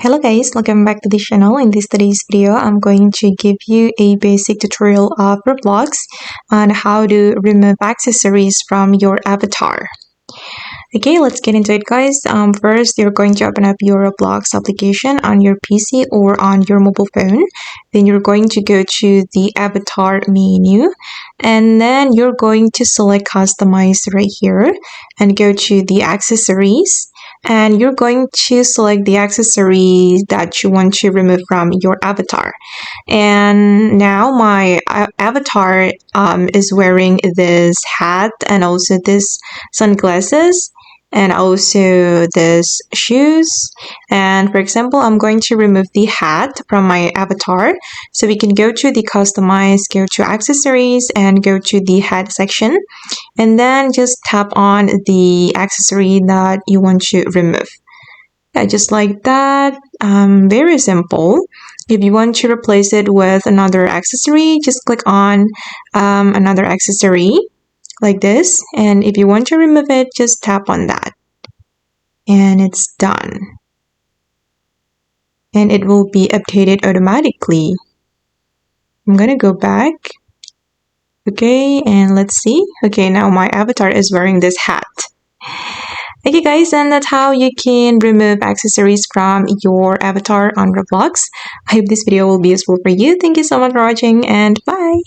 Hello guys, welcome back to the channel. In today's video, I'm going to give you a basic tutorial of Roblox on how to remove accessories from your avatar. Okay, let's get into it guys. First, you're going to open up your Roblox application on your PC or on your mobile phone. Then you're going to go to the avatar menu and then you're going to select customize right here and go to the accessories. And you're going to select the accessory that you want to remove from your avatar. And now my avatar is wearing this hat and also this sunglasses and also this shoes. And for example, I'm going to remove the hat from my avatar. So we can go to the customize, go to accessories and go to the hat section. And then just tap on the accessory that you want to remove. Yeah, just like that. Very simple. If you want to replace it with another accessory, just click on another accessory like this. And if you want to remove it, just tap on that. And it's done. And it will be updated automatically. I'm gonna go back. Okay, and let's see. Okay, now my avatar is wearing this hat. Okay guys, and that's how you can remove accessories from your avatar on Roblox. I hope this video will be useful for you. Thank you so much for watching and bye!